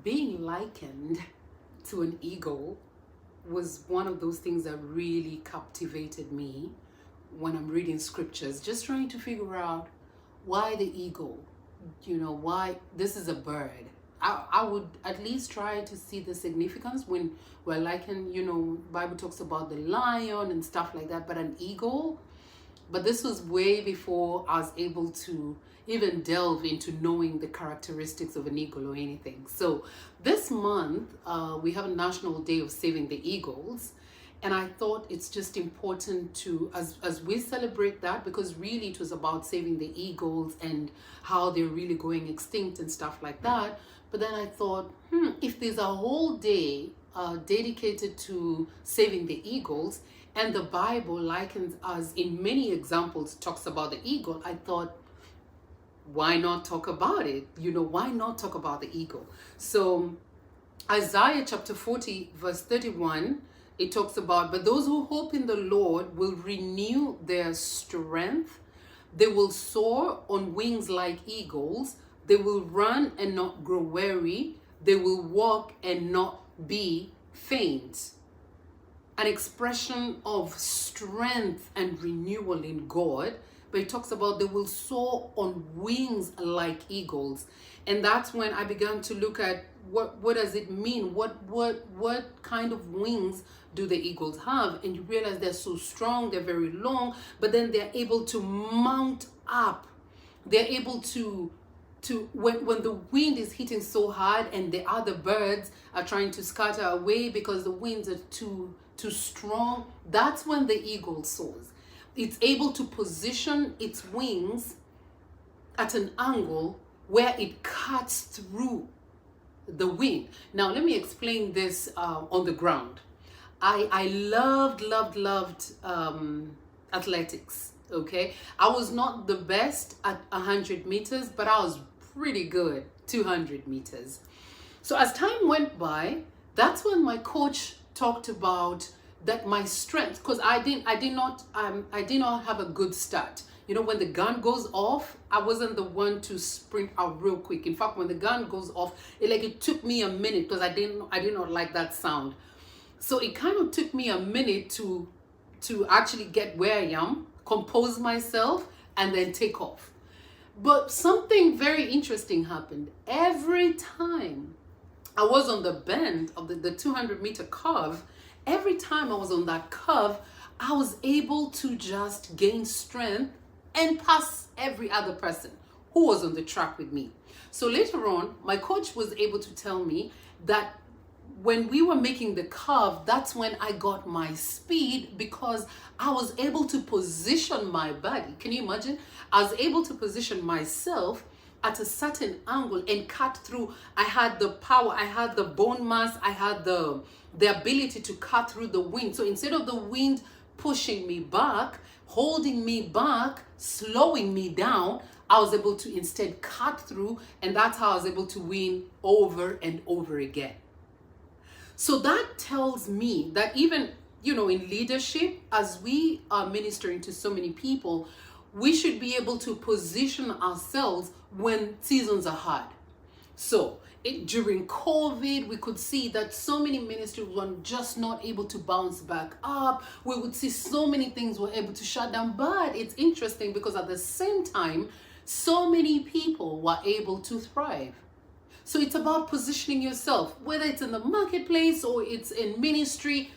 Being likened to an eagle was one of those things that really captivated me when I'm reading scriptures, just trying to figure out why the eagle, why this is a bird. I would at least try to see the significance when we're likened, Bible talks about the lion and stuff like that, but an eagle. But this was way before I was able to even delve into knowing the characteristics of an eagle or anything. So this month, we have a National Day of Saving the Eagles. And I thought it's just important to, as we celebrate that, because really it was about saving the eagles and how they're really going extinct and stuff like that. But then I thought, if there's a whole day dedicated to saving the eagles, and the Bible likens us in many examples, talks about the eagle, I thought, why not talk about it? Why not talk about the eagle? So Isaiah chapter 40, verse 31, it talks about, but those who hope in the Lord will renew their strength. They will soar on wings like eagles. They will run and not grow weary. They will walk and not be faint. An expression of strength and renewal in God. But it talks about they will soar on wings like eagles. And that's when I began to look at what does it mean? What kind of wings do the eagles have? And you realize they're so strong, they're very long, but then they're able to mount up. They're able to when the wind is hitting so hard and the other birds are trying to scatter away because the winds are too strong, that's when the eagle soars. It's able to position its wings at an angle where it cuts through the wind. Now, let me explain this on the ground. I loved athletics, okay? I was not the best at 100 meters, but I was pretty good 200 meters. So as time went by, that's when my coach talked about that my strength, because I did not have a good start. When the gun goes off, I wasn't the one to sprint out real quick. In fact, when the gun goes off, it took me a minute because I did not like that sound. So it kind of took me a minute to actually get where I am, compose myself, and then take off. But something very interesting happened. Every time I was on the bend of the 200-meter curve, every time I was on that curve, I was able to just gain strength and pass every other person who was on the track with me. So later on, my coach was able to tell me that when we were making the curve, that's when I got my speed, because I was able to position my body. Can you imagine? I was able to position myself at a certain angle and cut through. I had the power, I had the bone mass, I had the ability to cut through the wind. So instead of the wind pushing me back, holding me back, slowing me down, I was able to instead cut through, and that's how I was able to win over and over again. So that tells me that even, in leadership, as we are ministering to so many people, we should be able to position ourselves when seasons are hard. So during COVID, we could see that so many ministries were just not able to bounce back up. We would see so many things were able to shut down. But it's interesting because at the same time, so many people were able to thrive. So it's about positioning yourself, whether it's in the marketplace or it's in ministry.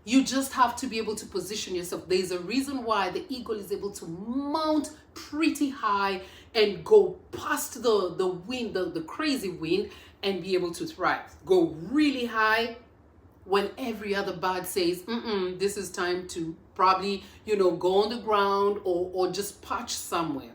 You just have to be able to position yourself. There's a reason why the eagle is able to mount pretty high and go past the wind, the crazy wind, and be able to thrive. Go really high when every other bird says, this is time to probably, go on the ground or just perch somewhere.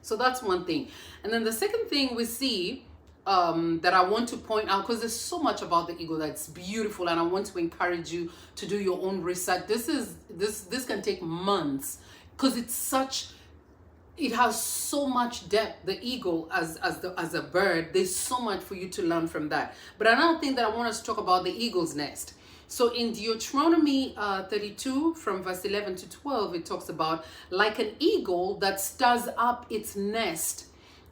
So that's one thing. And then the second thing we see that I want to point out, because there's so much about the eagle that's beautiful, and I want to encourage you to do your own research. This can take months, because it has so much depth. The eagle as a bird, there's so much for you to learn from that. But another thing that I want us to talk about, the eagle's nest. So in Deuteronomy 32 from verse 11 to 12, it talks about like an eagle that stirs up its nest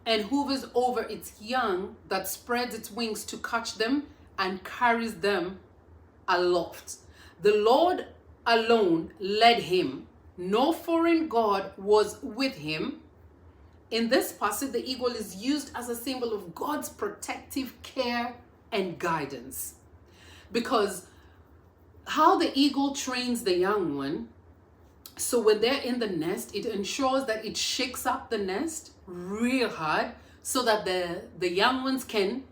and hovers over its young, that spreads its wings to catch them and carries them aloft. The Lord alone led him. No foreign god was with him. In this passage, the eagle is used as a symbol of God's protective care and guidance. Because how the eagle trains the young one, so when they're in the nest, it ensures that it shakes up the nest real hard so that the young ones can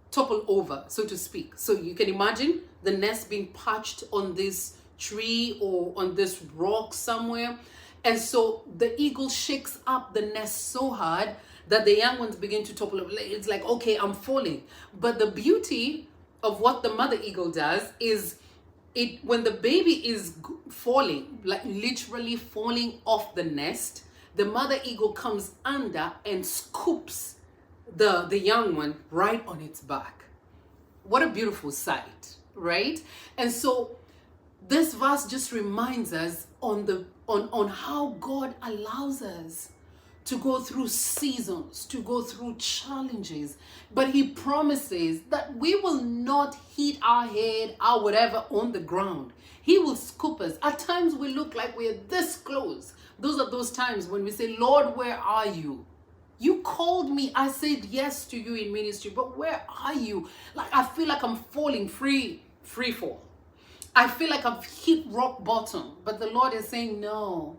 topple over, so to speak. So you can imagine the nest being perched on this tree or on this rock somewhere. And so the eagle shakes up the nest so hard that the young ones begin to topple over. It's like, okay, I'm falling. But the beauty of what the mother eagle does is when the baby is falling, like literally falling off the nest, the mother eagle comes under and scoops the young one right on its back. What a beautiful sight, right? And so this verse just reminds us on how God allows us to go through seasons, to go through challenges, but he promises that we will not hit our head or whatever on the ground. He will scoop us. At times we look like we're this close. Those are those times when we say, Lord, where are you? You called me. I said yes to you in ministry, but where are you? Like, I feel like I'm falling free fall. I feel like I've hit rock bottom, but the Lord is saying, no,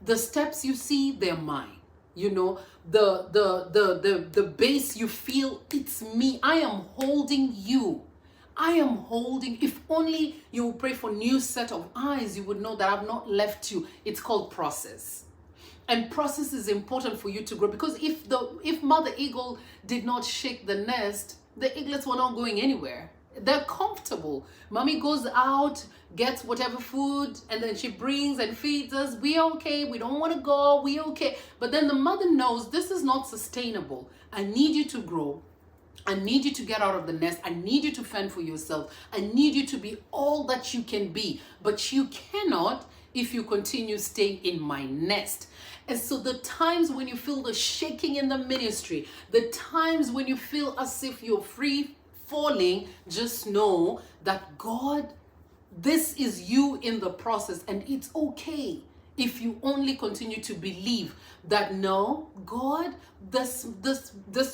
the steps you see, they're mine. You know, the base you feel, it's me. I am holding you. I am holding. If only you will pray for new set of eyes, you would know that I've not left you. It's called process. And process is important for you to grow, because if Mother Eagle did not shake the nest, the eaglets were not going anywhere. They're comfortable. Mommy goes out, gets whatever food, and then she brings and feeds us. We are okay. We don't want to go. We okay. But then the mother knows this is not sustainable. I need you to grow. I need you to get out of the nest. I need you to fend for yourself. I need you to be all that you can be. But you cannot if you continue staying in my nest. And so the times when you feel the shaking in the ministry, the times when you feel as if you're free falling, just know that God, this is you in the process, and it's okay if you only continue to believe that, no, God, this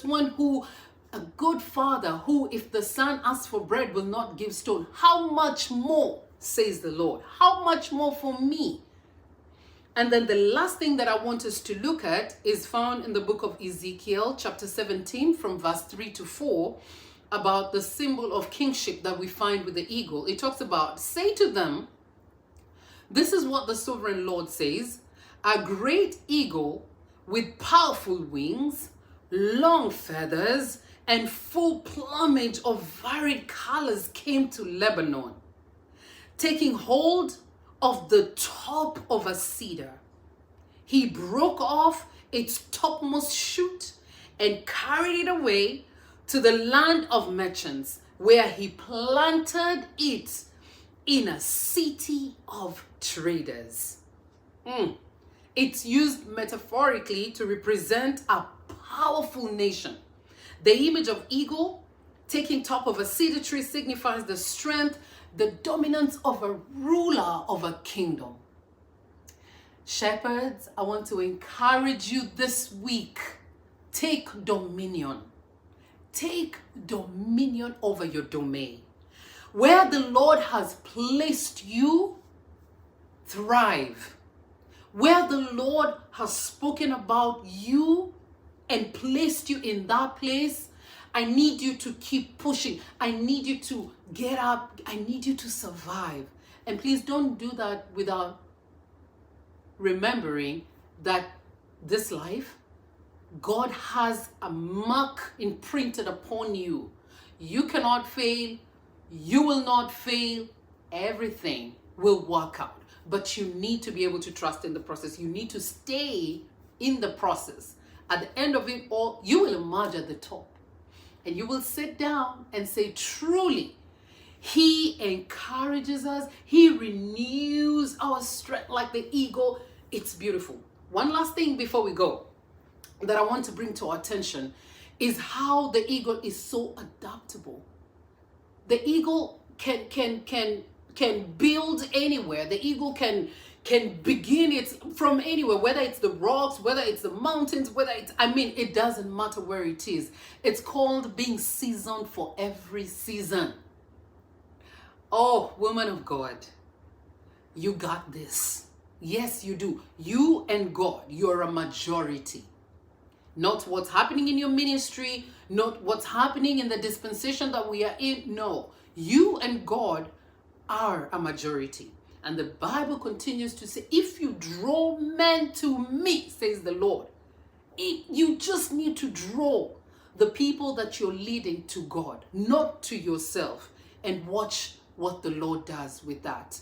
one who, a good father who, if the son asks for bread, will not give stone. How much more, says the Lord? How much more for me? And then the last thing that I want us to look at is found in the book of Ezekiel, chapter 17, from verse 3 to 4, about the symbol of kingship that we find with the eagle. It talks about, say to them, this is what the sovereign Lord says, a great eagle with powerful wings, long feathers, and full plumage of varied colors came to Lebanon, taking hold of the top of a cedar. He broke off its topmost shoot and carried it away to the land of merchants, where he planted it in a city of traders. It's used metaphorically to represent a powerful nation. The image of eagle taking top of a cedar tree signifies the strength, the dominance of a ruler of a kingdom. Shepherds, I want to encourage you this week, take dominion. Take dominion over your domain. Where the Lord has placed you, thrive. Where the Lord has spoken about you and placed you in that place, I need you to keep pushing. I need you to get up. I need you to survive. And please don't do that without remembering that this life, God has a mark imprinted upon you. You cannot fail. You will not fail. Everything will work out. But you need to be able to trust in the process. You need to stay in the process. At the end of it all, you will emerge at the top. And you will sit down and say, truly, he encourages us. He renews our strength like the eagle. It's beautiful. One last thing before we go. that I want to bring to our attention is how the eagle is so adaptable. The eagle can build anywhere. The eagle can begin it from anywhere, whether it's the rocks, whether it's the mountains, whether it's, I mean, it doesn't matter where it is. It's called being seasoned for every season. Oh, woman of God, you got this. Yes, you do. You and God, you're a majority. Not what's happening in your ministry, not what's happening in the dispensation that we are in. No, you and God are a majority. And the Bible continues to say, if you draw men to me, says the Lord, you just need to draw the people that you're leading to God, not to yourself. And watch what the Lord does with that.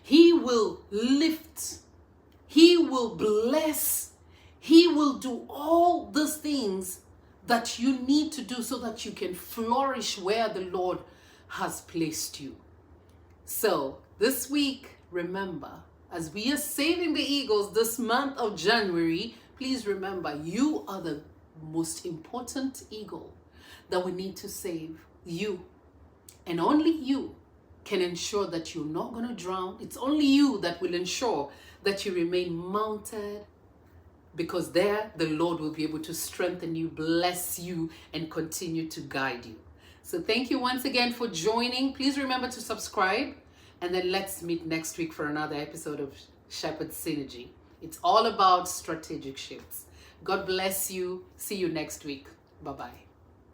He will lift, He will bless, He will do all these things that you need to do so that you can flourish where the Lord has placed you. So this week, remember, as we are saving the eagles this month of January, please remember, you are the most important eagle that we need to save. You. And only you can ensure that you're not going to drown. It's only you that will ensure that you remain mounted, because there the Lord will be able to strengthen you, bless you, and continue to guide you. So thank you once again for joining. Please remember to subscribe, and then let's meet next week for another episode of Shepherd Synergy. It's all about strategic shifts. God bless you. See you next week. Bye-bye.